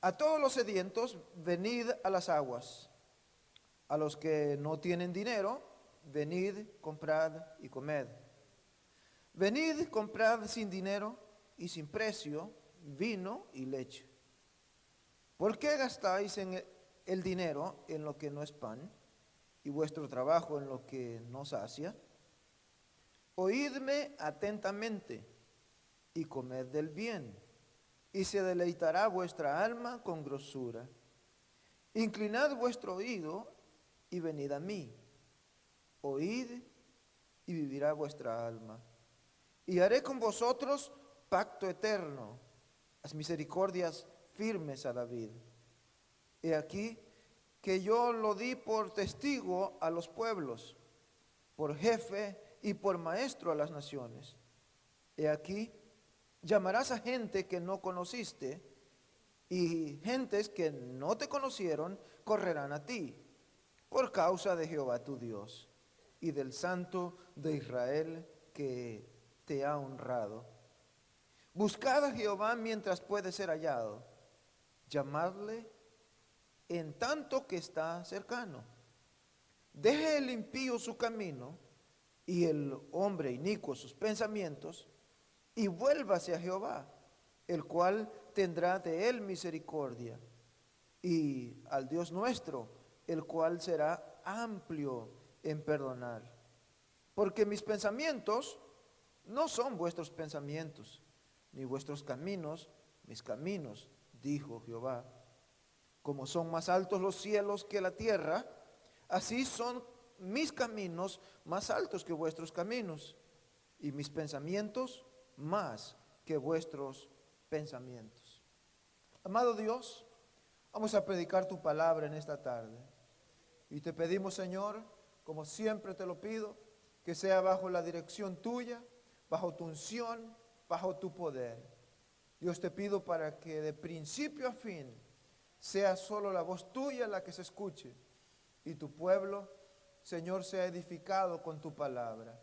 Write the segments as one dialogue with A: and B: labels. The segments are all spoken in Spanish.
A: A todos los sedientos, venid a las aguas. A los que no tienen dinero, venid, comprad y comed. Venid, comprad sin dinero y sin precio vino y leche. ¿Por qué gastáis en el dinero en lo que no es pan y vuestro trabajo en lo que no sacia? Oídme atentamente y comed del bien, y se deleitará vuestra alma con grosura. Inclinad vuestro oído y venid a mí. Oíd y vivirá vuestra alma. Y haré con vosotros pacto eterno, las misericordias firmes a David. He aquí que yo lo di por testigo a los pueblos, por jefe y por maestro a las naciones. He aquí, llamarás a gente que no conociste, y gentes que no te conocieron correrán a ti, por causa de Jehová tu Dios y del Santo de Israel que te ha honrado. Buscad a Jehová mientras puede ser hallado, llamadle en tanto que está cercano. Deje el impío su camino y el hombre inicuo sus pensamientos, y vuélvase a Jehová, el cual tendrá de él misericordia, y al Dios nuestro, el cual será amplio en perdonar. Porque mis pensamientos no son vuestros pensamientos, ni vuestros caminos mis caminos, dijo Jehová. Como son más altos los cielos que la tierra, así son mis caminos más altos que vuestros caminos, y mis pensamientos más que vuestros pensamientos. Amado Dios, vamos a predicar tu palabra en esta tarde. Y te pedimos, Señor, como siempre te lo pido, que sea bajo la dirección tuya, bajo tu unción, bajo tu poder. Dios, te pido para que de principio a fin sea solo la voz tuya la que se escuche, y tu pueblo, Señor, sea edificado con tu palabra.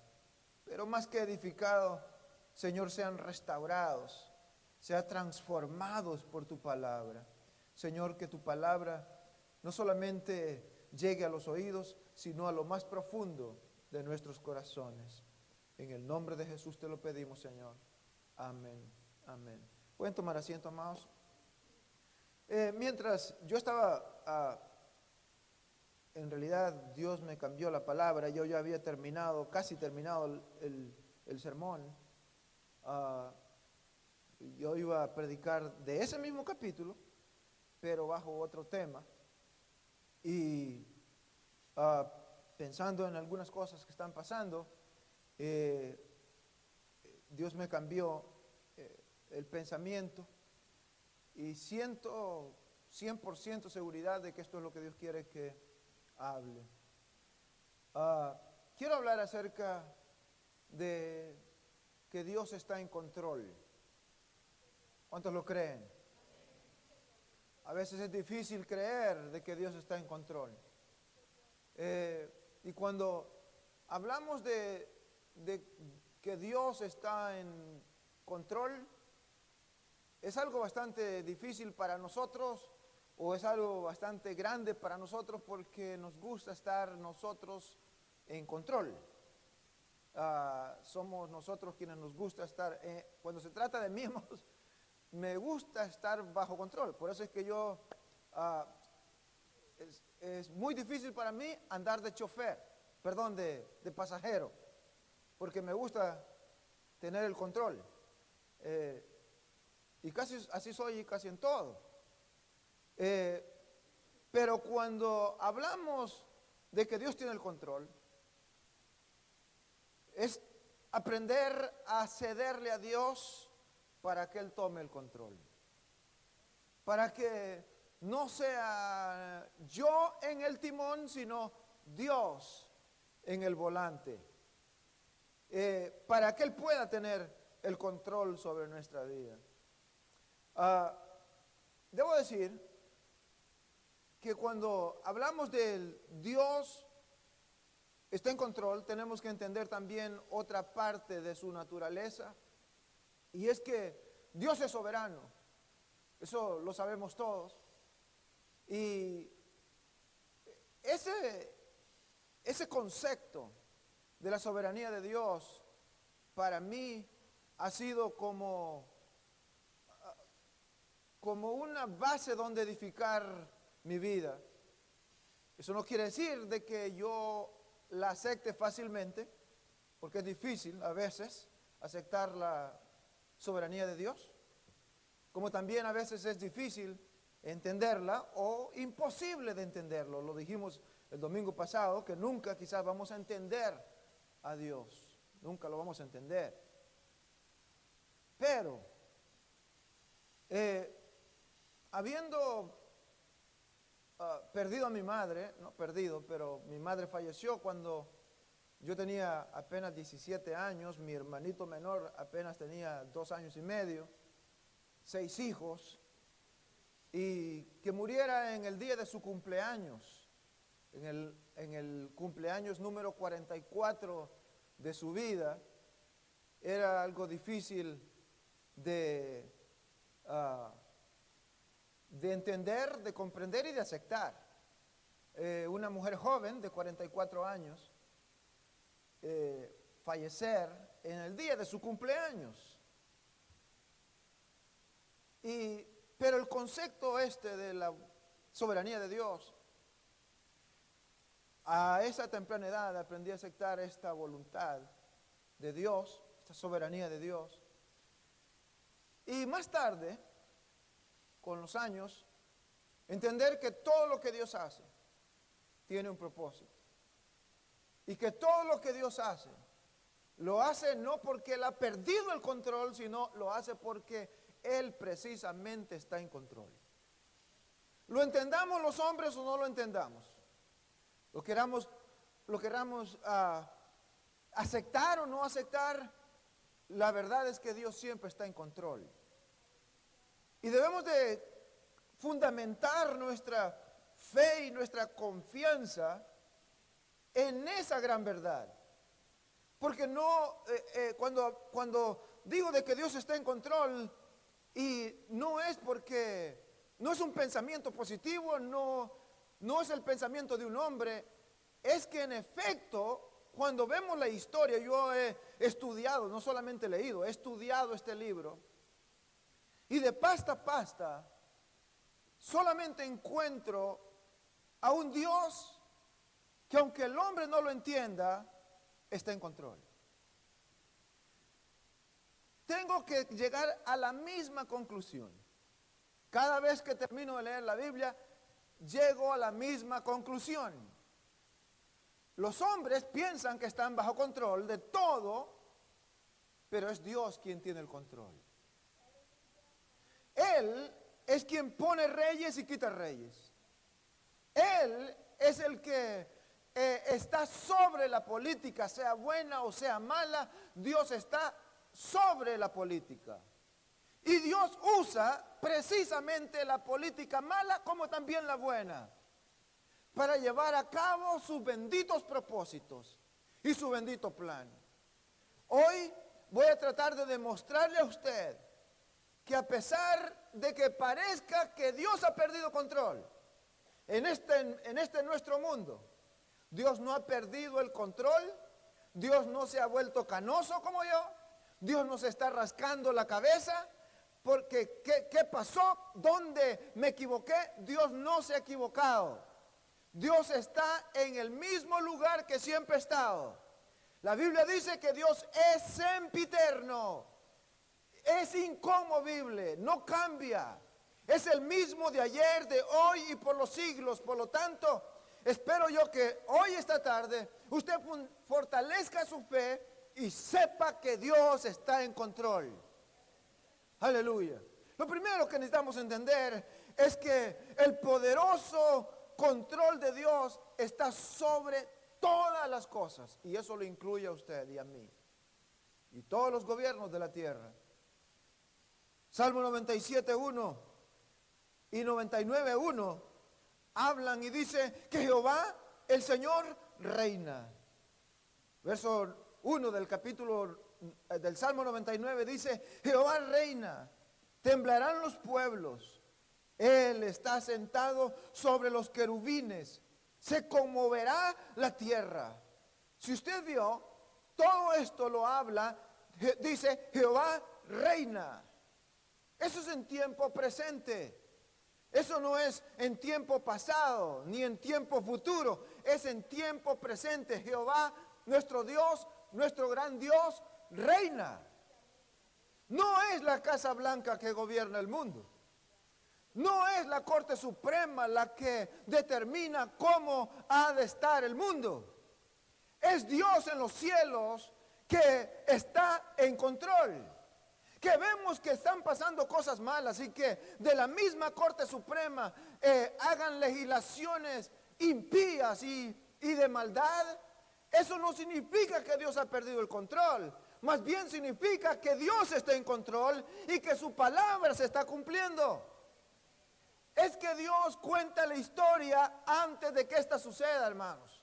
A: Pero más que edificado, Señor, sean restaurados, sean transformados por tu palabra. Señor, que tu palabra no solamente llegue a los oídos, sino a lo más profundo de nuestros corazones. En el nombre de Jesús te lo pedimos, Señor. Amén, amén. ¿Pueden tomar asiento, amados? Mientras yo estaba, en realidad Dios me cambió la palabra. Yo ya había terminado, casi terminado el sermón. Yo iba a predicar de ese mismo capítulo, pero bajo otro tema. Y pensando en algunas cosas que están pasando, Dios me cambió el pensamiento, y siento 100% seguridad de que esto es lo que Dios quiere que hable. Quiero hablar acerca de que Dios está en control. ¿Cuántos lo creen? A veces es difícil creer de que Dios está en control. Y cuando hablamos de que Dios está en control, es algo bastante difícil para nosotros, o es algo bastante grande para nosotros, porque nos gusta estar nosotros en control. Somos nosotros quienes nos gusta estar, cuando se trata de mí, me gusta estar bajo control. Por eso es que yo, es muy difícil para mí andar de chofer, perdón, de pasajero, porque me gusta tener el control. Y casi así soy casi en todo. Pero cuando hablamos de que Dios tiene el control, es aprender a cederle a Dios para que Él tome el control. Para que no sea yo en el timón, sino Dios en el volante. Para que Él pueda tener el control sobre nuestra vida. Debo decir que cuando hablamos del Dios está en control, tenemos que entender también otra parte de su naturaleza, y es que Dios es soberano. Eso lo sabemos todos. Y ese concepto de la soberanía de Dios para mí ha sido como una base donde edificar mi vida. Eso no quiere decir de que yo la acepte fácilmente, porque es difícil a veces aceptar la soberanía de Dios, como también a veces es difícil entenderla o imposible de entenderlo. Lo dijimos el domingo pasado, que nunca quizás vamos a entender a Dios, nunca lo vamos a entender. Pero, habiendo perdido a mi madre, no perdido, pero mi madre falleció cuando yo tenía apenas 17 años, mi hermanito menor apenas tenía 2 años y medio, 6 hijos, y que muriera en el día de su cumpleaños, en el cumpleaños número 44 de su vida, era algo difícil de entender, de comprender y de aceptar. Una mujer joven de 44 años fallecer en el día de su cumpleaños. Pero el concepto de la soberanía de Dios, a esa temprana edad aprendí a aceptar esta voluntad de Dios, esta soberanía de Dios. Y más tarde, con los años, entender que todo lo que Dios hace tiene un propósito. Y que todo lo que Dios hace, lo hace no porque Él ha perdido el control, sino lo hace porque Él precisamente está en control. Lo entendamos los hombres o no lo entendamos, lo queramos aceptar o no aceptar, la verdad es que Dios siempre está en control. Y debemos de fundamentar nuestra fe y nuestra confianza en esa gran verdad. Porque cuando digo de que Dios está en control, y no es porque, no es un pensamiento positivo, no es el pensamiento de un hombre, es que en efecto, cuando vemos la historia, yo he estudiado, no solamente leído, he estudiado este libro, y de pasta a pasta, solamente encuentro a un Dios que aunque el hombre no lo entienda, está en control. Tengo que llegar a la misma conclusión. Cada vez que termino de leer la Biblia, llego a la misma conclusión. Los hombres piensan que están bajo control de todo, pero es Dios quien tiene el control. Él es quien pone reyes y quita reyes. Él es el que está sobre la política, sea buena o sea mala. Dios está sobre la política. Y Dios usa precisamente la política mala como también la buena para llevar a cabo sus benditos propósitos y su bendito plan. Hoy voy a tratar de demostrarle a usted que a pesar de que parezca que Dios ha perdido control en este nuestro mundo, Dios no ha perdido el control, Dios no se ha vuelto canoso como yo, Dios no se está rascando la cabeza, porque ¿qué pasó? ¿Dónde me equivoqué? Dios no se ha equivocado. Dios está en el mismo lugar que siempre ha estado. La Biblia dice que Dios es sempiterno, es inconmovible, no cambia. Es el mismo de ayer, de hoy y por los siglos. Por lo tanto, espero yo que hoy, esta tarde, usted fortalezca su fe y sepa que Dios está en control. Aleluya. Lo primero que necesitamos entender es que el poderoso control de Dios está sobre todas las cosas. Y eso lo incluye a usted y a mí. Y todos los gobiernos de la tierra. Salmo 97:1 y 99:1 hablan y dice que Jehová, el Señor, reina. Verso 1 del capítulo del Salmo 99 dice: Jehová reina, Temblarán los pueblos. Él está sentado sobre los querubines. Se conmoverá la tierra. Si usted vio, todo esto lo habla, dice Jehová reina. Eso es en tiempo presente. Eso no es en tiempo pasado ni en tiempo futuro. Es en tiempo presente. Jehová, nuestro Dios, nuestro gran Dios, reina. No es la Casa Blanca que gobierna el mundo. No es la Corte Suprema la que determina cómo ha de estar el mundo. Es Dios en los cielos que está en control. Que vemos que están pasando cosas malas y que de la misma Corte Suprema hagan legislaciones impías y de maldad. Eso no significa que Dios ha perdido el control. Más bien significa que Dios está en control y que su palabra se está cumpliendo. Es que Dios cuenta la historia antes de que esta suceda, hermanos.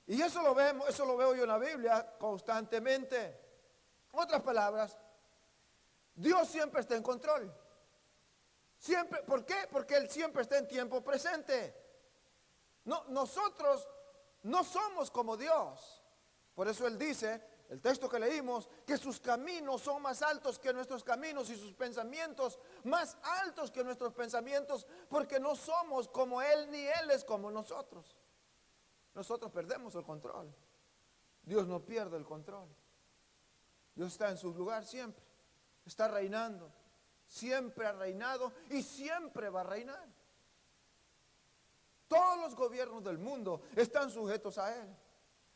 A: Y eso lo veo yo en la Biblia constantemente. En otras palabras, Dios siempre está en control. Siempre, ¿por qué? Porque Él siempre está en tiempo presente. No, nosotros no somos como Dios. Por eso Él dice, el texto que leímos, que sus caminos son más altos que nuestros caminos y sus pensamientos más altos que nuestros pensamientos, porque no somos como Él ni Él es como nosotros. Nosotros perdemos el control. Dios no pierde el control. Dios está en su lugar siempre. Está reinando. Siempre ha reinado y siempre va a reinar. Todos los gobiernos del mundo están sujetos a Él.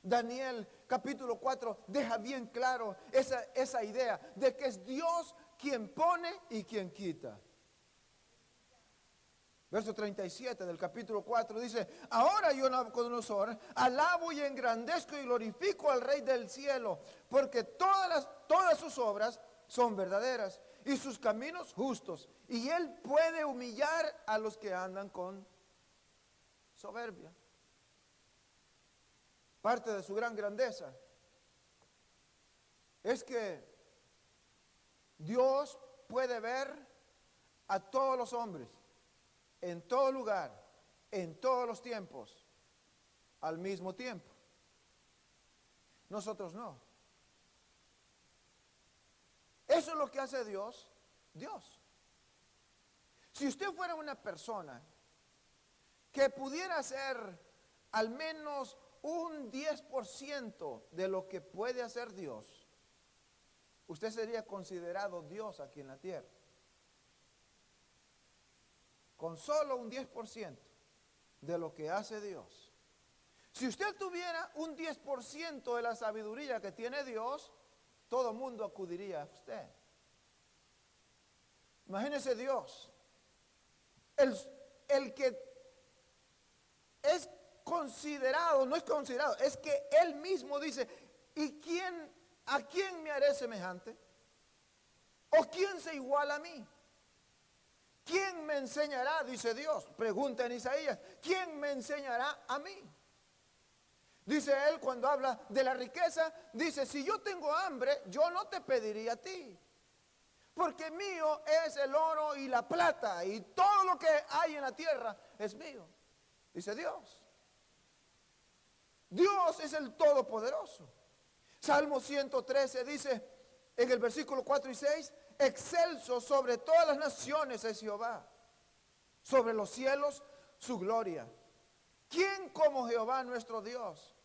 A: Daniel capítulo 4 deja bien claro esa idea de que es Dios quien pone y quien quita. Verso 37 del capítulo 4 dice: ahora yo, Nabucodonosor, alabo y engrandezco y glorifico al Rey del cielo, porque todas sus obras son verdaderas y sus caminos justos, y Él puede humillar a los que andan con soberbia. Parte de su gran grandeza es que Dios puede ver a todos los hombres, en todo lugar, en todos los tiempos, al mismo tiempo. Nosotros no. Eso es lo que hace Dios. Si usted fuera una persona que pudiera hacer al menos un 10% de lo que puede hacer Dios, usted sería considerado Dios aquí en la tierra. Con solo un 10% de lo que hace Dios. Si usted tuviera un 10% de la sabiduría que tiene Dios, todo el mundo acudiría a usted. Imagínese Dios, el que es considerado, no es considerado, es que Él mismo dice: ¿y a quién me haré semejante? ¿O quién se iguala a mí? ¿Quién me enseñará? Dice Dios. Pregunta en Isaías: ¿quién me enseñará a mí? Dice Él cuando habla de la riqueza, dice: si yo tengo hambre, yo no te pediría a ti, porque mío es el oro y la plata, y todo lo que hay en la tierra es mío. Dice Dios. Dios es el Todopoderoso. Salmo 113 dice en el versículo 4 y 6: excelso sobre todas las naciones es Jehová, sobre los cielos su gloria. ¿Quién como Jehová nuestro Dios,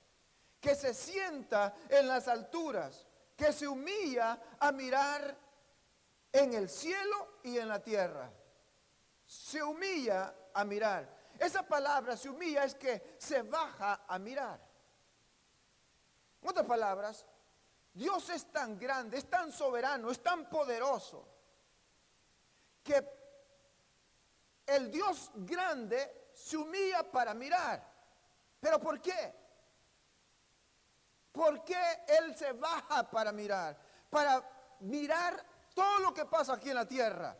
A: que se sienta en las alturas, que se humilla a mirar en el cielo y en la tierra? Se humilla a mirar. Esa palabra, se humilla, es que se baja a mirar. En otras palabras, Dios es tan grande, es tan soberano, es tan poderoso, que el Dios grande se humilla para mirar. ¿Pero por qué? ¿Por qué Él se baja para mirar? Para mirar todo lo que pasa aquí en la tierra.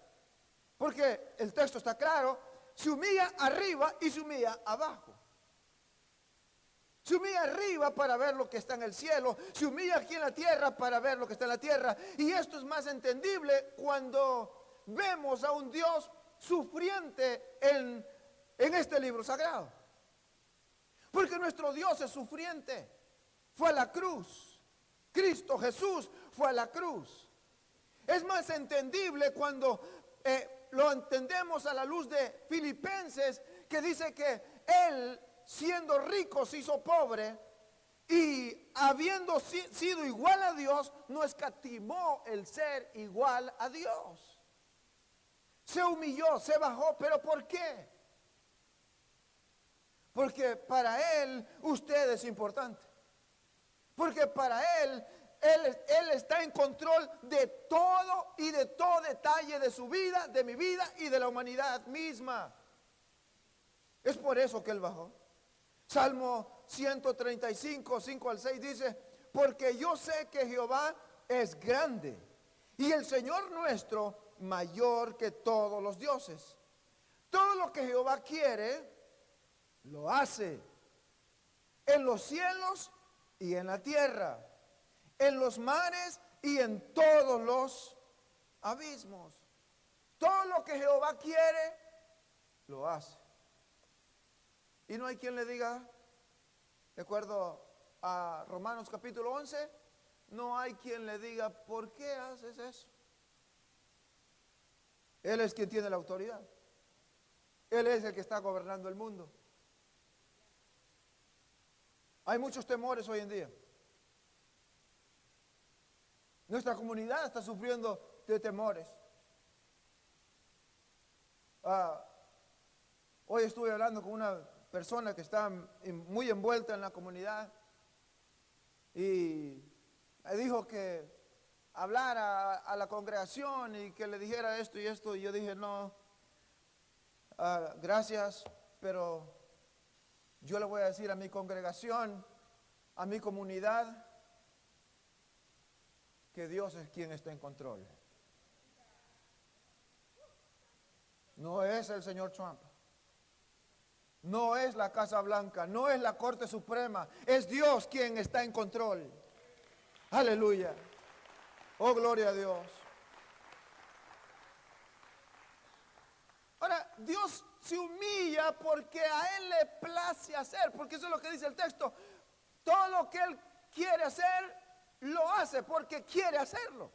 A: Porque el texto está claro: se humilla arriba y se humilla abajo. Se humilla arriba para ver lo que está en el cielo, se humilla aquí en la tierra para ver lo que está en la tierra. Y esto es más entendible cuando vemos a un Dios sufriente en este libro sagrado. Porque nuestro Dios es sufriente. Fue a la cruz. Cristo Jesús fue a la cruz. Es más entendible cuando lo entendemos a la luz de Filipenses, que dice que Él, siendo rico, se hizo pobre, y habiendo sido igual a Dios, no escatimó el ser igual a Dios. Se humilló, se bajó. ¿Pero por qué? Porque para Él usted es importante. Porque para Él está en control de todo y de todo detalle de su vida, de mi vida y de la humanidad misma. Es por eso que Él bajó. Salmo 135, 5 al 6 dice: porque yo sé que Jehová es grande y el Señor nuestro mayor que todos los dioses. Todo lo que Jehová quiere, lo hace, en los cielos y en la tierra, en los mares y en todos los abismos. Todo lo que Jehová quiere, lo hace. Y no hay quien le diga, de acuerdo a Romanos capítulo 11, no hay quien le diga, ¿por qué haces eso? Él es quien tiene la autoridad. Él es el que está gobernando el mundo. Hay muchos temores hoy en día. Nuestra comunidad está sufriendo de temores. Hoy estuve hablando con una persona que está muy envuelta en la comunidad y me dijo que hablara a la congregación y que le dijera esto y esto, y yo dije no, gracias, pero yo le voy a decir a mi congregación, a mi comunidad, que Dios es quien está en control. No es el señor Trump. No es la Casa Blanca, no es la Corte Suprema, es Dios quien está en control. Aleluya. Oh, gloria a Dios. Ahora, Dios se humilla porque a Él le place hacer, porque eso es lo que dice el texto. Todo lo que Él quiere hacer, lo hace porque quiere hacerlo.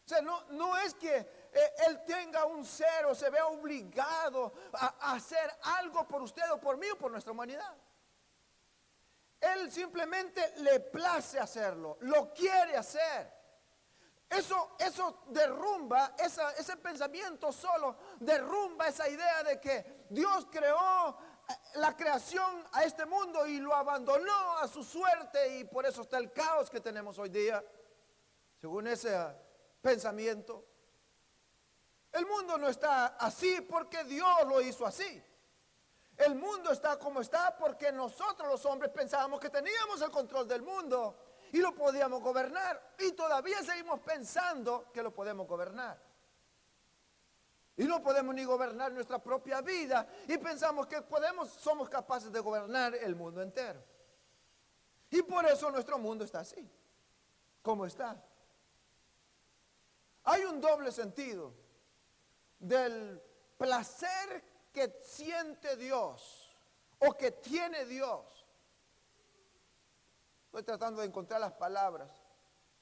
A: O sea, no es que Él tenga un ser o se vea obligado a hacer algo por usted o por mí o por nuestra humanidad. Él simplemente le place hacerlo, lo quiere hacer. Eso derrumba, ese pensamiento solo derrumba esa idea de que Dios creó la creación a este mundo y lo abandonó a su suerte, y por eso está el caos que tenemos hoy día, según ese pensamiento. El mundo no está así porque Dios lo hizo así. El mundo está como está porque nosotros los hombres pensábamos que teníamos el control del mundo y lo podíamos gobernar, y todavía seguimos pensando que lo podemos gobernar. Y no podemos ni gobernar nuestra propia vida y pensamos que somos capaces de gobernar el mundo entero. Y por eso nuestro mundo está así, como está. Hay un doble sentido del placer que siente Dios o que tiene Dios. Estoy tratando de encontrar las palabras.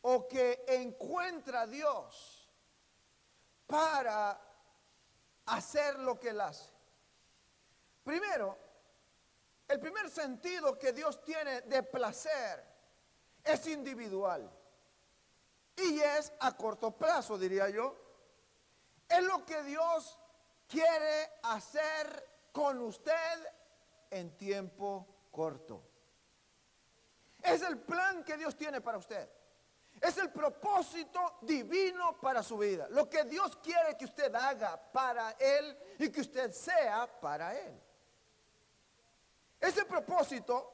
A: O que encuentra Dios para hacer lo que Él hace. Primero, el primer sentido que Dios tiene de placer es individual y es a corto plazo, diría yo. Es lo que Dios quiere hacer con usted en tiempo corto. Es el plan que Dios tiene para usted. Es el propósito divino para su vida. Lo que Dios quiere que usted haga para Él y que usted sea para Él. Ese propósito,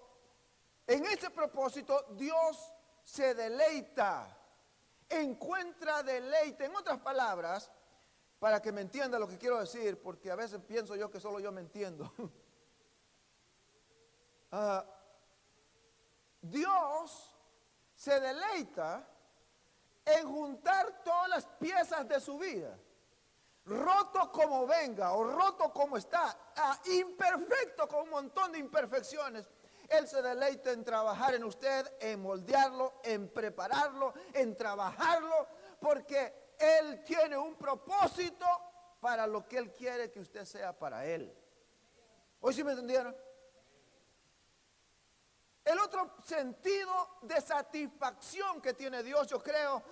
A: en ese propósito Dios se deleita, encuentra deleite. En otras palabras, para que me entienda lo que quiero decir, porque a veces pienso yo que solo yo me entiendo. Dios se deleita en juntar todas las piezas de su vida roto como venga o roto como está, imperfecto con un montón de imperfecciones, Él se deleita en trabajar en usted, en moldearlo, en prepararlo, en trabajarlo, porque Él tiene un propósito para lo que Él quiere que usted sea para Él. ¿Hoy sí me entendieron? El otro sentido de satisfacción que tiene Dios, yo creo,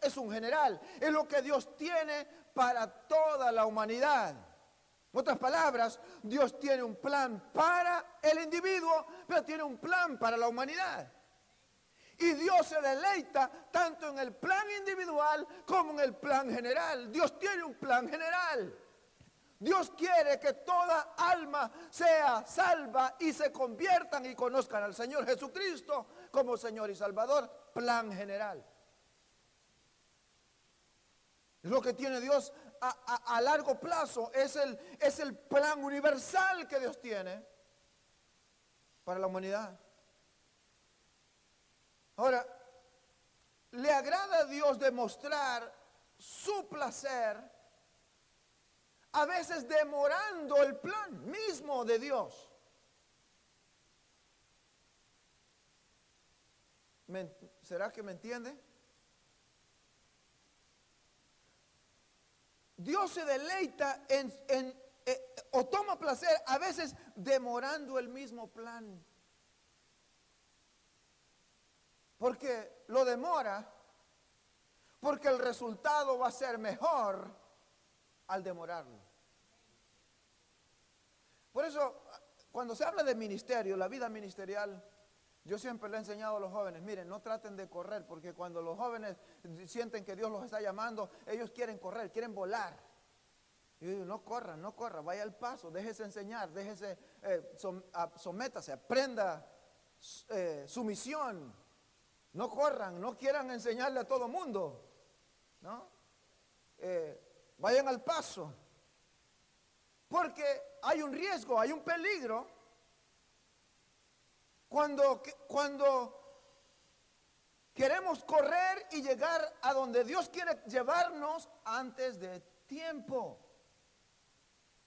A: es un general. Es lo que Dios tiene para toda la humanidad. En otras palabras, Dios tiene un plan para el individuo, pero tiene un plan para la humanidad. Y Dios se deleita tanto en el plan individual como en el plan general. Dios tiene un plan general. Dios quiere que toda alma sea salva y se conviertan y conozcan al Señor Jesucristo como Señor y Salvador. Plan general. Es lo que tiene Dios a largo plazo. Es el plan universal que Dios tiene para la humanidad. Ahora, ¿le agrada a Dios demostrar su placer? A veces demorando el plan mismo de Dios. ¿Será que me entiende? Dios se deleita o toma placer a veces demorando el mismo plan. Porque lo demora, porque el resultado va a ser mejor al demorarlo. Por eso, cuando se habla de ministerio, la vida ministerial, yo siempre le he enseñado a los jóvenes, miren, no traten de correr, porque cuando los jóvenes sienten que Dios los está llamando, ellos quieren correr, quieren volar. Y yo digo, no corra, vaya al paso, déjese enseñar, déjese, sométase, aprenda su misión. No corran, no quieran enseñarle a todo mundo, ¿no? Vayan al paso, porque hay un riesgo, hay un peligro cuando queremos correr y llegar a donde Dios quiere llevarnos antes de tiempo.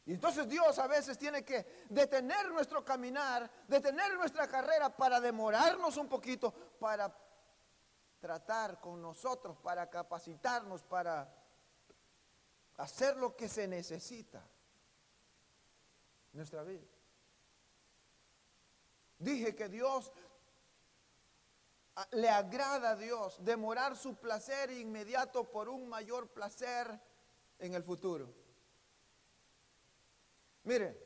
A: Y entonces Dios a veces tiene que detener nuestro caminar, detener nuestra carrera para demorarnos un poquito, para tratar con nosotros, para capacitarnos, para hacer lo que se necesita en nuestra vida. Dije que Dios, le agrada a Dios demorar su placer inmediato por un mayor placer en el futuro. Mire,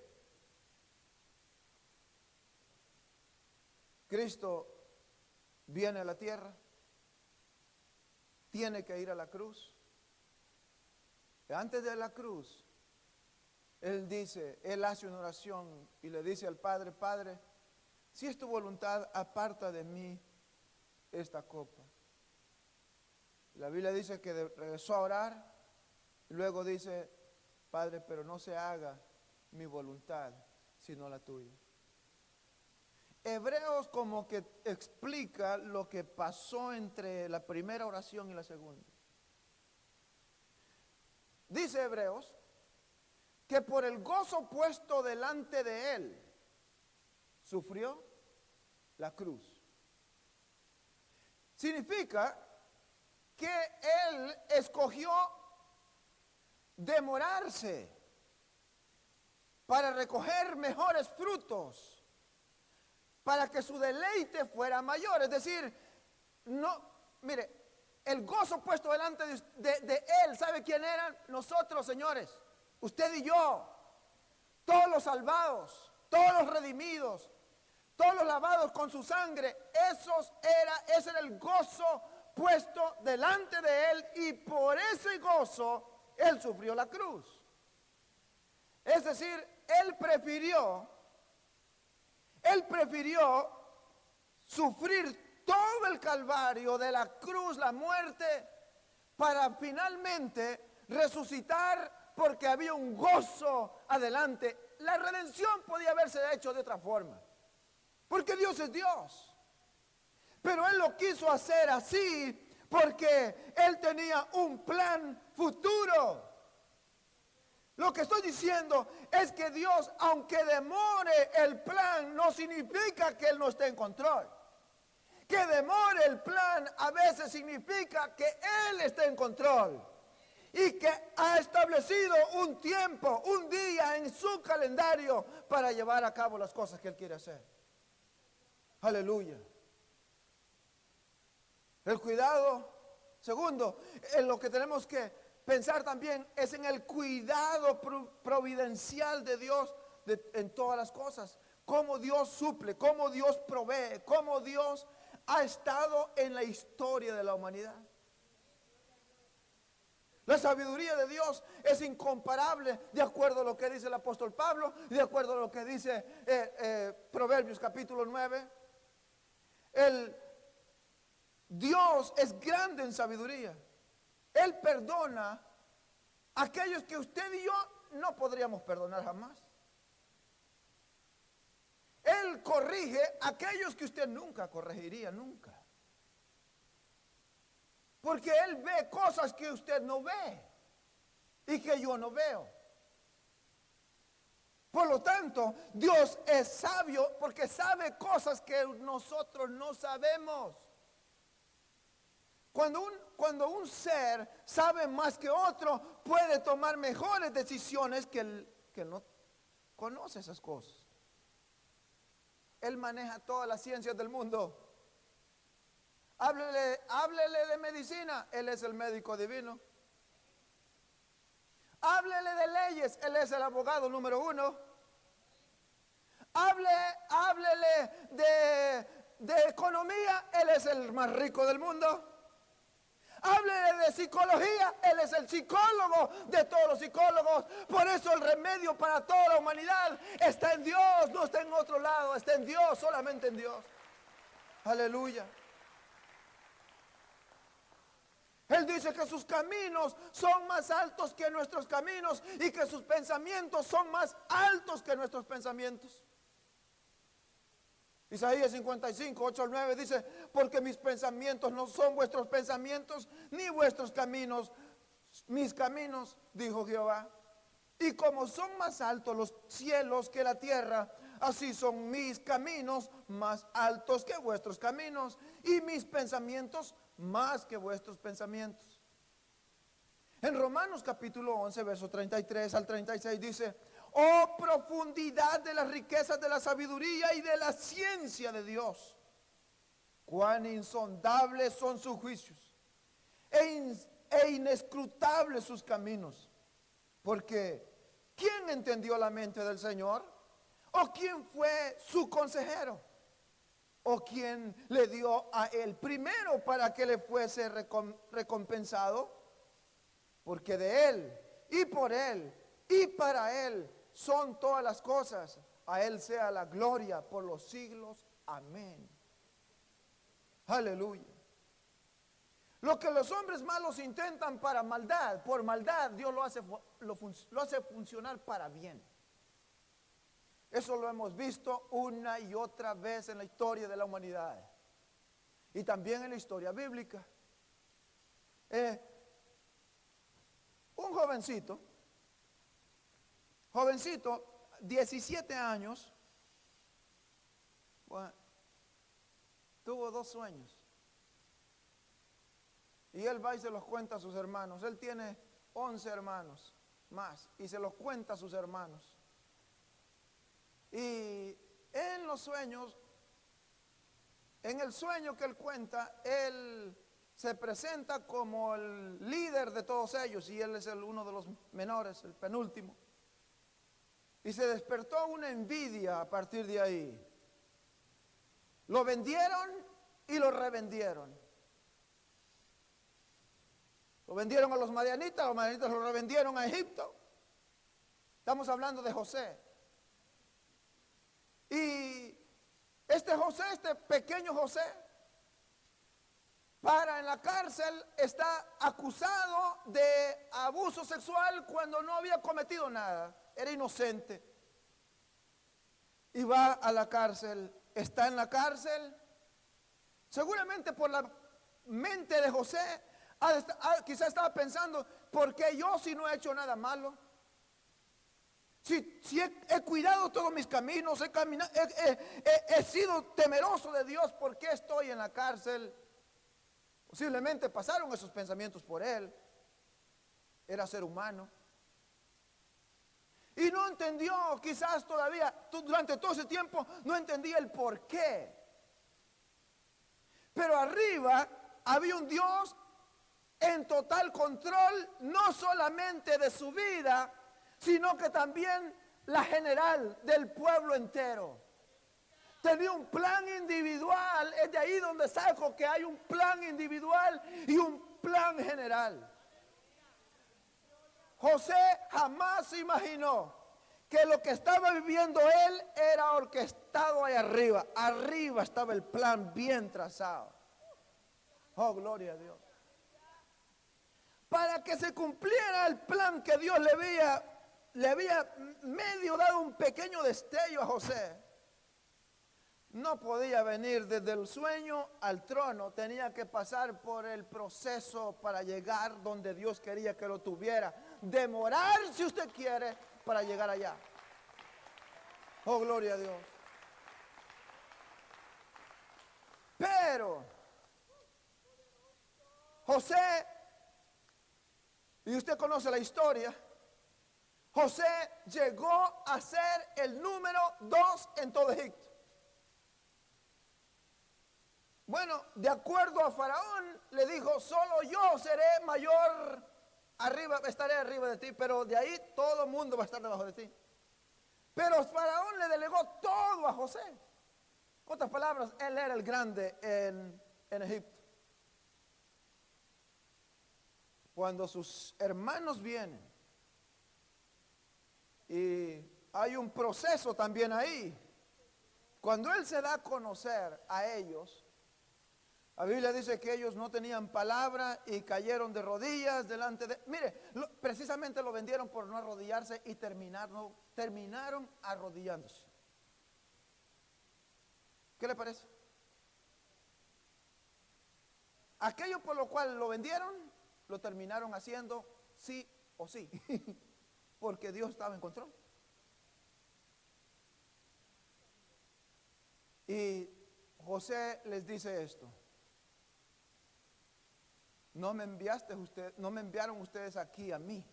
A: Cristo viene a la tierra, tiene que ir a la cruz. Antes de la cruz, Él hace una oración y le dice al Padre, Padre, si es tu voluntad, aparta de mí esta copa. La Biblia dice que regresó a orar, y luego dice, Padre, pero no se haga mi voluntad, sino la tuya. Hebreos como que explica lo que pasó entre la primera oración y la segunda. Dice Hebreos que por el gozo puesto delante de Él, sufrió la cruz. Significa que Él escogió demorarse para recoger mejores frutos, para que su deleite fuera mayor. Es decir, no, mire, el gozo puesto delante de Él, ¿sabe quién eran? Nosotros, señores, usted y yo, todos los salvados, todos los redimidos, todos los lavados con su sangre. Ese era el gozo puesto delante de Él, y por ese gozo Él sufrió la cruz. Es decir, Él prefirió sufrir todo el calvario de la cruz, la muerte, para finalmente resucitar, porque había un gozo adelante. La redención podía haberse hecho de otra forma, porque Dios es Dios. Pero Él lo quiso hacer así porque Él tenía un plan futuro. Lo que estoy diciendo es que Dios, aunque demore el plan, no significa que Él no esté en control. Que demore el plan a veces significa que Él está en control. Y que ha establecido un tiempo, un día en su calendario para llevar a cabo las cosas que Él quiere hacer. Aleluya. El cuidado. Segundo, en lo que tenemos que pensar también es en el cuidado providencial de Dios en todas las cosas. Cómo Dios suple, cómo Dios provee, cómo Dios ha estado en la historia de la humanidad. La sabiduría de Dios es incomparable, de acuerdo a lo que dice el apóstol Pablo y de acuerdo a lo que dice Proverbios capítulo 9. Dios es grande en sabiduría. Él perdona a aquellos que usted y yo no podríamos perdonar jamás. Él corrige a aquellos que usted nunca corregiría, nunca. Porque Él ve cosas que usted no ve y que yo no veo. Por lo tanto, Dios es sabio porque sabe cosas que nosotros no sabemos. Cuando un ser sabe más que otro, puede tomar mejores decisiones que el que no conoce esas cosas. Él maneja todas las ciencias del mundo. Háblele de medicina, Él es el médico divino. Háblele de leyes, Él es el abogado número 1. Háblele de economía, Él es el más rico del mundo. Háblele de psicología, Él es el psicólogo de todos los psicólogos. Por eso el remedio para toda la humanidad está en Dios, no está en otro lado, está en Dios, solamente en Dios. Aleluya. Él dice que sus caminos son más altos que nuestros caminos y que sus pensamientos son más altos que nuestros pensamientos. Isaías 55, 8 al 9 dice, porque mis pensamientos no son vuestros pensamientos, ni vuestros caminos, mis caminos, dijo Jehová. Y como son más altos los cielos que la tierra, así son mis caminos más altos que vuestros caminos, y mis pensamientos más que vuestros pensamientos. En Romanos capítulo 11, verso 33 al 36 dice, oh profundidad de las riquezas de la sabiduría y de la ciencia de Dios, cuán insondables son sus juicios e inescrutables sus caminos. Porque ¿quién entendió la mente del Señor? ¿O quién fue su consejero? ¿O quién le dio a él primero para que le fuese recompensado? Porque de él y por él y para él son todas las cosas. A él sea la gloria por los siglos. Amén. Aleluya. Lo que los hombres malos intentan para maldad, por maldad, Dios lo hace funcionar para bien. Eso lo hemos visto una y otra vez en la historia de la humanidad. Y también en la historia bíblica. Un jovencito, 17 años, bueno, tuvo 2 sueños. Y él va y se los cuenta a sus hermanos. Él tiene 11 hermanos más y se los cuenta a sus hermanos. Y en los sueños, en el sueño que él cuenta, él se presenta como el líder de todos ellos y él es uno de los menores, el penúltimo. Y se despertó una envidia a partir de ahí. Lo vendieron y lo revendieron. Lo vendieron a los madianitas lo revendieron a Egipto. Estamos hablando de José. Y este pequeño José, para en la cárcel, está acusado de abuso sexual cuando no había cometido nada, era inocente. Y va a la cárcel, está en la cárcel, seguramente por la mente de José, quizás estaba pensando, ¿por qué yo si no he hecho nada malo? Si he cuidado todos mis caminos, he sido temeroso de Dios, ¿por qué estoy en la cárcel? Posiblemente pasaron esos pensamientos por él. Era ser humano. Y no entendió, quizás todavía, durante todo ese tiempo, no entendía el por qué. Pero arriba había un Dios en total control, no solamente de su vida, sino que también la general del pueblo entero. Tenía un plan individual, es de ahí donde saco que hay un plan individual y un plan general. José jamás se imaginó que lo que estaba viviendo él era orquestado ahí arriba. Arriba estaba el plan bien trazado. Oh, gloria a Dios. Para que se cumpliera el plan que Dios le había medio dado un pequeño destello a José. No podía venir desde el sueño al trono, tenía que pasar por el proceso para llegar donde Dios quería que lo tuviera. Demorar, si usted quiere, para llegar allá. Oh, gloria a Dios. Pero José, y usted conoce la historia, José llegó a ser el número 2 en todo Egipto. Bueno, de acuerdo a Faraón, le dijo, solo yo seré mayor arriba, estaré arriba de ti, pero de ahí todo el mundo va a estar debajo de ti. Pero Faraón le delegó todo a José. En otras palabras, él era el grande en Egipto. Cuando sus hermanos vienen, y hay un proceso también ahí, cuando él se da a conocer a ellos, la Biblia dice que ellos no tenían palabra y cayeron de rodillas delante de... Mire, precisamente lo vendieron por no arrodillarse y terminaron arrodillándose. ¿Qué le parece? Aquello por lo cual lo vendieron, lo terminaron haciendo sí o sí, porque Dios estaba en control. Y José les dice esto: no me enviaron ustedes aquí a mí.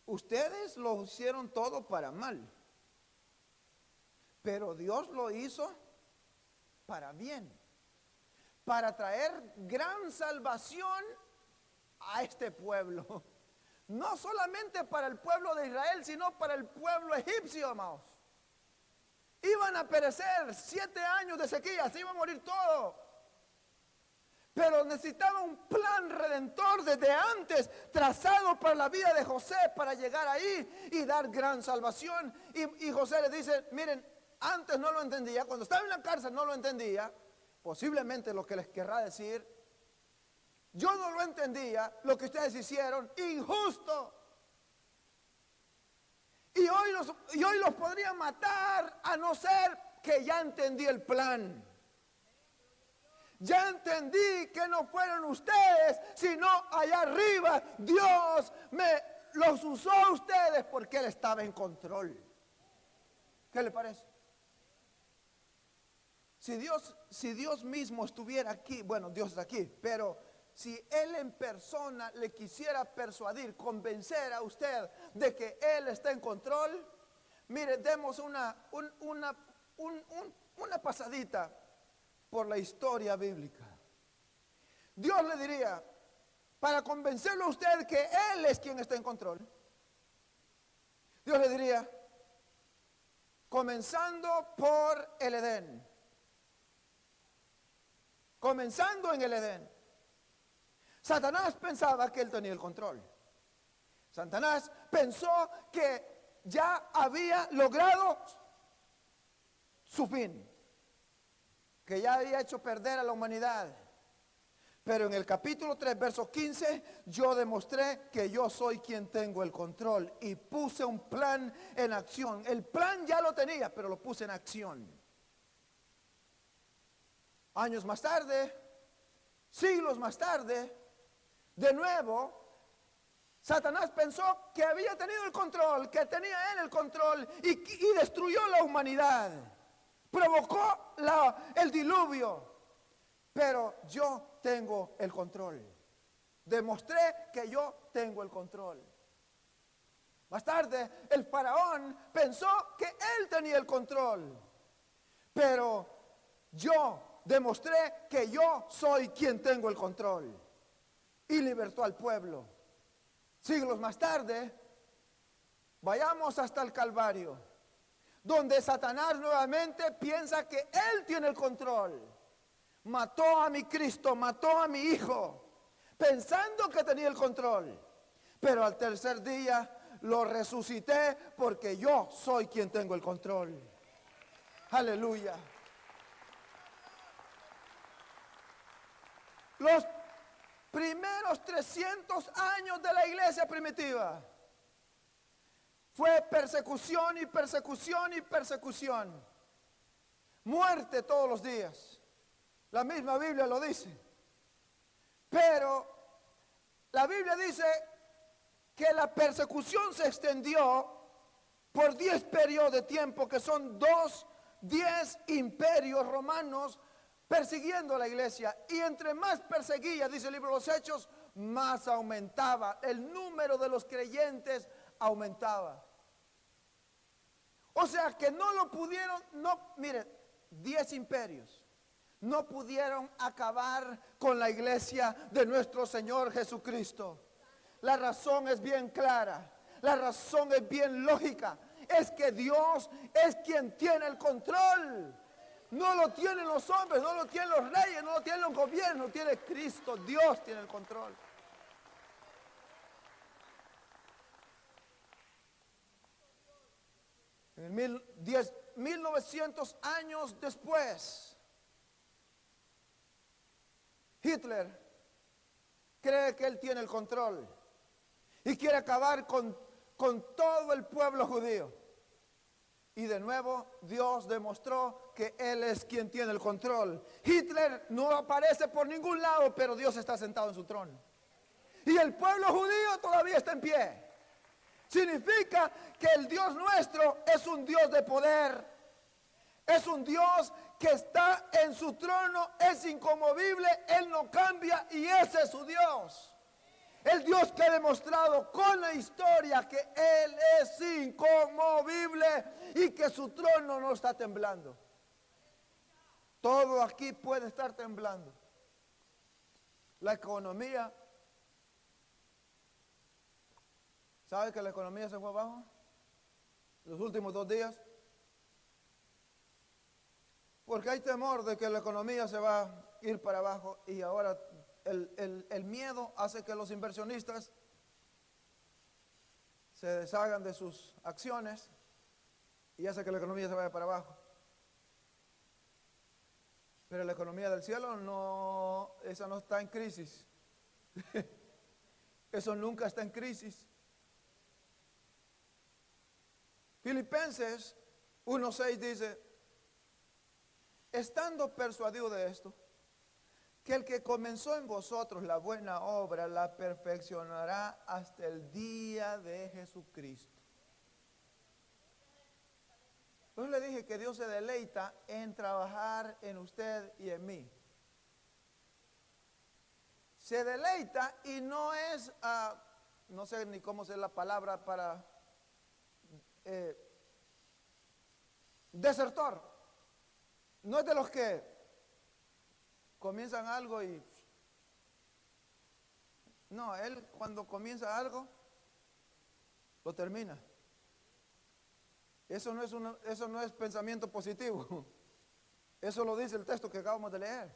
A: Ustedes lo hicieron todo para mal, pero Dios lo hizo para bien, para traer gran salvación a este pueblo. No solamente para el pueblo de Israel, sino para el pueblo egipcio, amados. Iban a perecer 7 años de sequía, se iba a morir todo. Pero necesitaba un plan redentor desde antes, trazado para la vida de José, para llegar ahí y dar gran salvación. Y José le dice, miren, antes no lo entendía, cuando estaba en la cárcel no lo entendía. Posiblemente lo que les querrá decir, yo no lo entendía, lo que ustedes hicieron, injusto. Y hoy los podría matar, a no ser que ya entendí el plan. Ya entendí que no fueron ustedes, sino allá arriba Dios los usó a ustedes porque Él estaba en control. ¿Qué le parece? Si Dios mismo estuviera aquí, bueno, Dios está aquí, pero si Él en persona le quisiera persuadir, convencer a usted de que Él está en control, mire, demos una pasadita por la historia bíblica. Dios le diría, para convencerlo a usted que Él es quien está en control, Dios le diría, comenzando por el Edén, comenzando en el Edén, Satanás pensaba que él tenía el control. Satanás pensó que ya había logrado su fin, que ya había hecho perder a la humanidad. Pero en el capítulo 3, verso 15, yo demostré que yo soy quien tengo el control y puse un plan en acción. El plan ya lo tenía, pero lo puse en acción. Años más tarde, siglos más tarde, de nuevo, Satanás pensó que había tenido el control, que tenía él el control y destruyó la humanidad. Provocó el diluvio. Pero yo tengo el control. Demostré que yo tengo el control. Más tarde, el faraón pensó que él tenía el control. Pero yo demostré que yo soy quien tengo el control. Y libertó al pueblo. Siglos más tarde, vayamos hasta el Calvario, donde Satanás nuevamente piensa que él tiene el control. Mató a mi Cristo, mató a mi Hijo, pensando que tenía el control. Pero al tercer día lo resucité porque yo soy quien tengo el control. Aleluya. Los primeros 300 años de la iglesia primitiva fue persecución y persecución y persecución. Muerte todos los días. La misma Biblia lo dice. Pero la Biblia dice que la persecución se extendió por 10 periodos de tiempo, que son 10 imperios romanos persiguiendo a la iglesia. Y entre más perseguía, dice el libro de los Hechos, más aumentaba. El número de los creyentes aumentaba. O sea que no lo pudieron, mire, 10 imperios no pudieron acabar con la iglesia de nuestro Señor Jesucristo. La razón es bien clara, la razón es bien lógica. Es que Dios es quien tiene el control. No lo tienen los hombres, no lo tienen los reyes, no lo tienen los gobiernos, lo tiene Cristo. Dios tiene el control. En 1900 años después, Hitler cree que él tiene el control y quiere acabar con todo el pueblo judío. Y de nuevo Dios demostró que Él es quien tiene el control. Hitler no aparece por ningún lado, pero Dios está sentado en su trono. Y el pueblo judío todavía está en pie. Significa que el Dios nuestro es un Dios de poder. Es un Dios que está en su trono, es inconmovible, Él no cambia y ese es su Dios. El Dios que ha demostrado con la historia que Él es inconmovible y que su trono no está temblando. Todo aquí puede estar temblando. La economía. ¿Sabe que la economía se fue abajo? Los últimos 2 días. Porque hay temor de que la economía se va a ir para abajo y ahora el miedo hace que los inversionistas se deshagan de sus acciones y hace que la economía se vaya para abajo. Pero la economía del cielo no, esa no está en crisis. Eso nunca está en crisis. Filipenses 1:6 dice: estando persuadido de esto, que el que comenzó en vosotros la buena obra la perfeccionará hasta el día de Jesucristo. Yo le dije que Dios se deleita en trabajar en usted y en mí. Se deleita y no es, no sé ni cómo es la palabra para desertor. No es de los que comienzan algo y... No, él cuando comienza algo, lo termina. Eso no es pensamiento positivo. Eso lo dice el texto que acabamos de leer.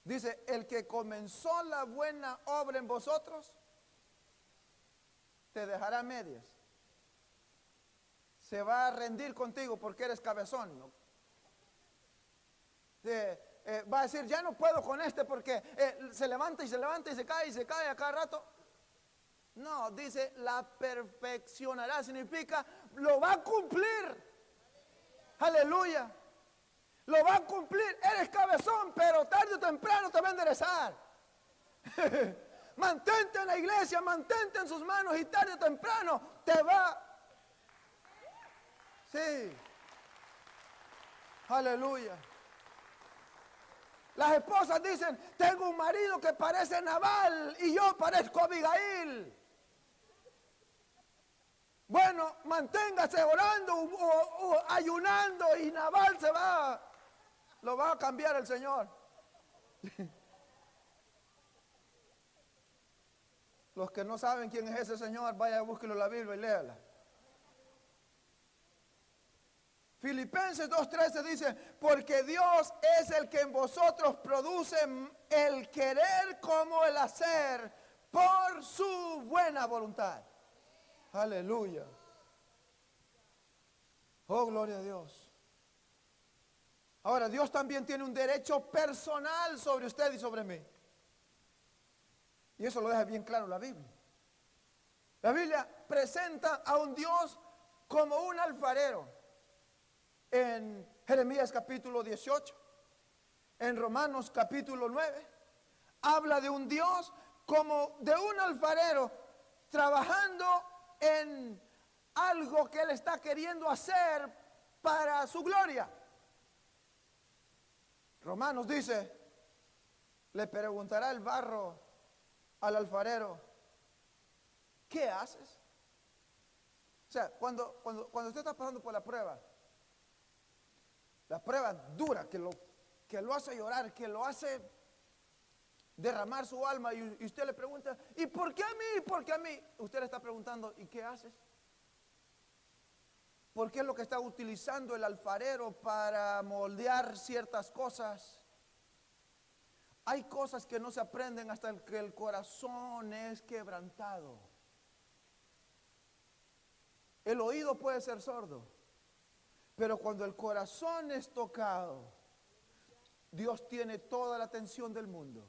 A: Dice, el que comenzó la buena obra en vosotros, te dejará a medias. Se va a rendir contigo porque eres cabezón, ¿no? Va a decir, ya no puedo con este porque se levanta y se levanta y se cae a cada rato. No, dice, la perfeccionará, significa, lo va a cumplir. Aleluya. Lo va a cumplir. Eres cabezón, pero tarde o temprano te va a enderezar. Mantente en la iglesia, mantente en sus manos y tarde o temprano te va. Sí. Aleluya. Las esposas dicen, tengo un marido que parece Nabal y yo parezco Abigail. Bueno, manténgase orando o ayunando y Nabal lo va a cambiar el Señor. Los que no saben quién es ese Señor, vaya a búsquelo en la Biblia y léala. Filipenses 2:13 dice, porque Dios es el que en vosotros produce el querer como el hacer por su buena voluntad. Aleluya. Oh, gloria a Dios. Ahora, Dios también tiene un derecho personal sobre usted y sobre mí. Y eso lo deja bien claro la Biblia. La Biblia presenta a un Dios como un alfarero. En Jeremías capítulo 18, en Romanos capítulo 9, habla de un Dios como de un alfarero trabajando en algo que Él está queriendo hacer para su gloria. Romanos dice, le preguntará el barro al alfarero, ¿qué haces? O sea, cuando usted está pasando por la prueba dura que lo hace llorar, que lo hace derramar su alma, y usted le pregunta, ¿y por qué a mí? ¿Por qué a mí? Usted le está preguntando, ¿y qué haces? Porque es lo que está utilizando el alfarero para moldear ciertas cosas. Hay cosas que no se aprenden hasta que el corazón es quebrantado. El oído puede ser sordo, pero cuando el corazón es tocado, Dios tiene toda la atención del mundo.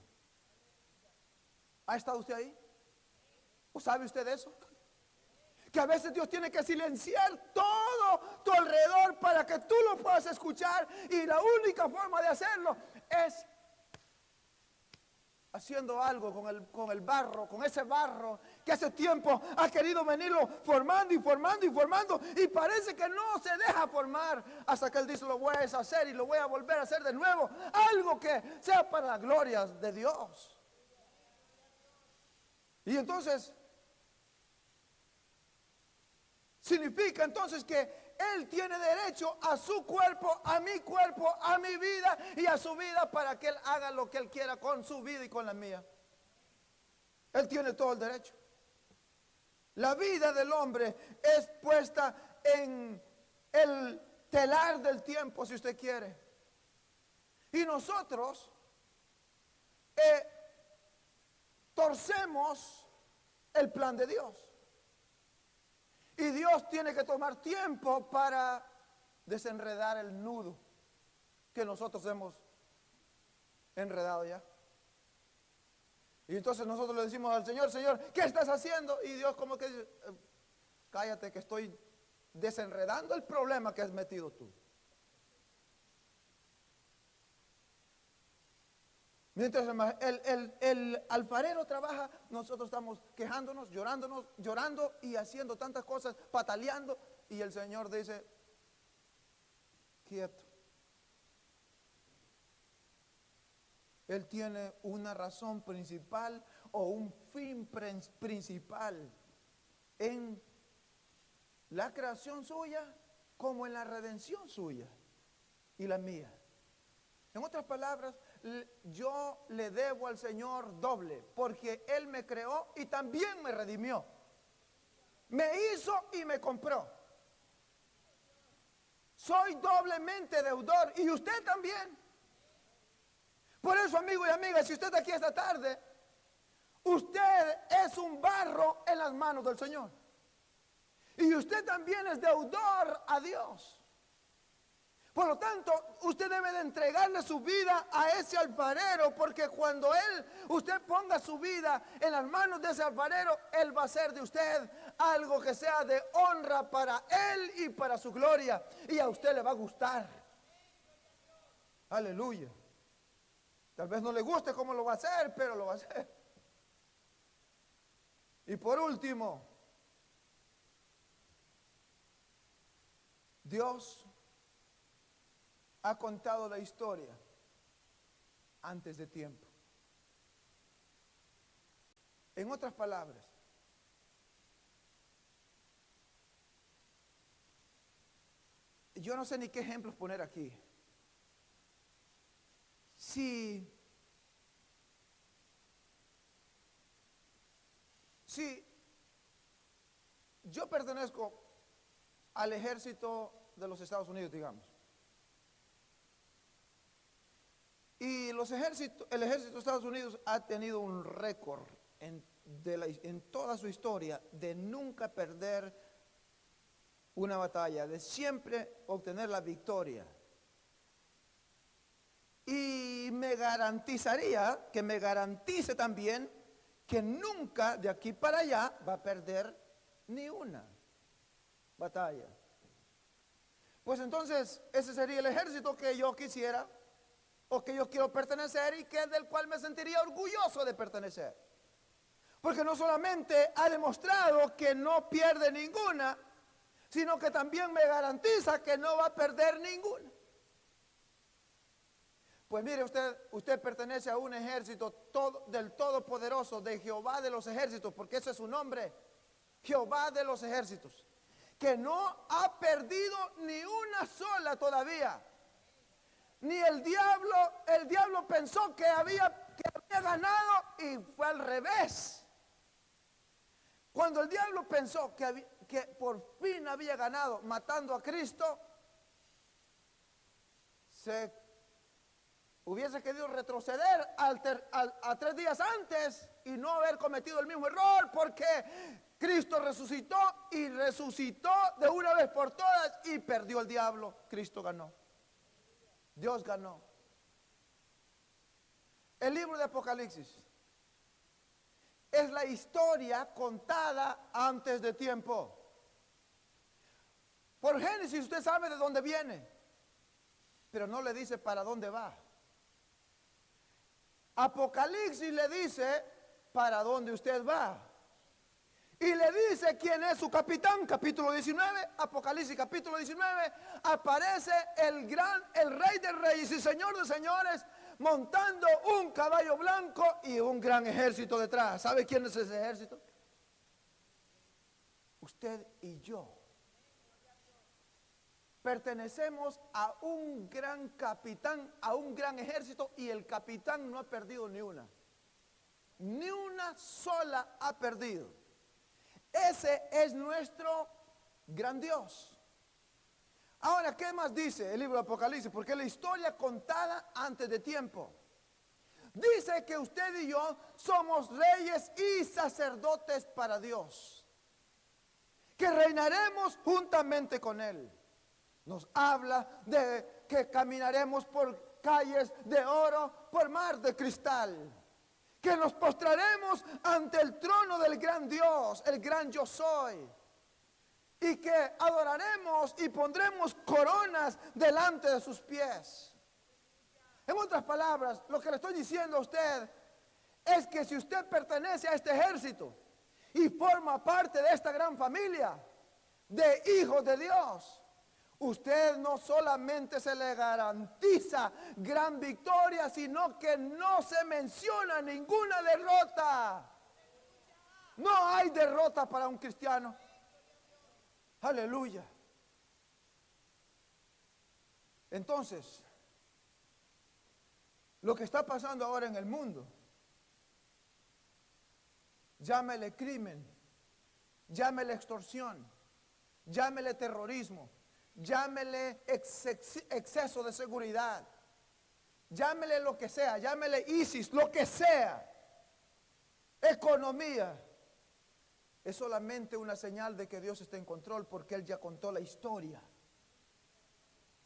A: ¿Ha estado usted ahí? ¿O sabe usted eso? Que a veces Dios tiene que silenciar todo tu alrededor para que tú lo puedas escuchar, y la única forma de hacerlo es haciendo algo con el barro, con ese barro que hace tiempo ha querido venirlo formando y formando y formando, y parece que no se deja formar hasta que Él dice, lo voy a deshacer y lo voy a volver a hacer de nuevo, algo que sea para la gloria de Dios. Y entonces significa entonces que Él tiene derecho a su cuerpo, a mi vida y a su vida, para que Él haga lo que Él quiera con su vida y con la mía. Él tiene todo el derecho. La vida del hombre es puesta en el telar del tiempo, si usted quiere. Y nosotros torcemos el plan de Dios. Y Dios tiene que tomar tiempo para desenredar el nudo que nosotros hemos enredado ya. Y entonces nosotros le decimos al Señor, Señor, ¿qué estás haciendo? Y Dios como que dice, cállate que estoy desenredando el problema que has metido tú. Mientras el alfarero trabaja, nosotros estamos quejándonos, llorando y haciendo tantas cosas, pataleando. Y el Señor dice, quieto. Él tiene una razón principal o un fin principal en la creación suya como en la redención suya y la mía. En otras palabras, yo le debo al Señor doble, porque Él me creó y también me redimió. Me hizo y me compró. Soy doblemente deudor, y usted también. Por eso, amigo y amiga, si usted está aquí esta tarde, usted es un barro en las manos del Señor. Y usted también es deudor a Dios. Por lo tanto, usted debe de entregarle su vida a ese alfarero, porque cuando usted ponga su vida en las manos de ese alfarero, Él va a hacer de usted algo que sea de honra para Él y para su gloria. Y a usted le va a gustar. Aleluya. Tal vez no le guste cómo lo va a hacer, pero lo va a hacer. Y por último, Dios ha contado la historia antes de tiempo. En otras palabras, yo no sé ni qué ejemplos poner aquí. Si yo pertenezco al ejército de los Estados Unidos, digamos, y el ejército de Estados Unidos ha tenido un récord en toda su historia de nunca perder una batalla, de siempre obtener la victoria. Y me garantice también que nunca de aquí para allá va a perder ni una batalla. Pues entonces ese sería el ejército que yo quisiera o que yo quiero pertenecer y del cual me sentiría orgulloso de pertenecer. Porque no solamente ha demostrado que no pierde ninguna, sino que también me garantiza que no va a perder ninguna. Pues mire, usted pertenece a un ejército del Todopoderoso, de Jehová de los ejércitos, porque ese es su nombre, Jehová de los ejércitos, que no ha perdido ni una sola todavía. Ni el diablo pensó que había ganado y fue al revés. Cuando el diablo pensó que por fin había ganado matando a Cristo, se hubiese querido retroceder a 3 días antes y no haber cometido el mismo error, porque Cristo resucitó y resucitó de una vez por todas y perdió el diablo. Cristo ganó. Dios ganó. El libro de Apocalipsis es la historia contada antes de tiempo. Por Génesis usted sabe de dónde viene, pero no le dice para dónde va. Apocalipsis le dice para dónde usted va. Y le dice quién es su capitán. Capítulo 19, Apocalipsis capítulo 19, aparece el rey de reyes y señor de señores, montando un caballo blanco y un gran ejército detrás. ¿Sabe quién es ese ejército? Usted y yo. Pertenecemos a un gran capitán, a un gran ejército, y el capitán no ha perdido ni una. Ni una sola ha perdido. Ese es nuestro gran Dios. Ahora, ¿qué más dice el libro de Apocalipsis? Porque es la historia contada antes de tiempo. Dice que usted y yo somos reyes y sacerdotes para Dios, que reinaremos juntamente con Él. Nos habla de que caminaremos por calles de oro, por mar de cristal, que nos postraremos ante el trono del gran Dios, el gran yo soy, y que adoraremos y pondremos coronas delante de sus pies. En otras palabras, lo que le estoy diciendo a usted es que si usted pertenece a este ejército y forma parte de esta gran familia de hijos de Dios, usted no solamente se le garantiza gran victoria, sino que no se menciona ninguna derrota. No hay derrota para un cristiano. Aleluya. Entonces, lo que está pasando ahora en el mundo, llámele crimen, llámele extorsión, llámele terrorismo, llámele exceso de seguridad, llámele lo que sea, llámele ISIS, lo que sea, economía, es solamente una señal de que Dios está en control, porque Él ya contó la historia.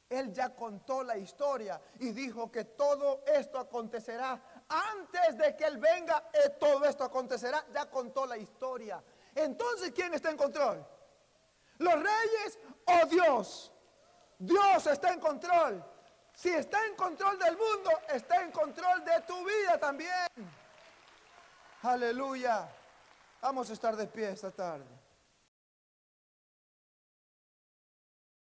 A: Él ya contó la historia y dijo que todo esto acontecerá antes de que Él venga. Todo esto acontecerá, ya contó la historia. Entonces, ¿quién está en control? ¿Los reyes o Dios? Dios está en control. Si está en control del mundo, está en control de tu vida también. Aleluya. Vamos a estar de pie esta tarde.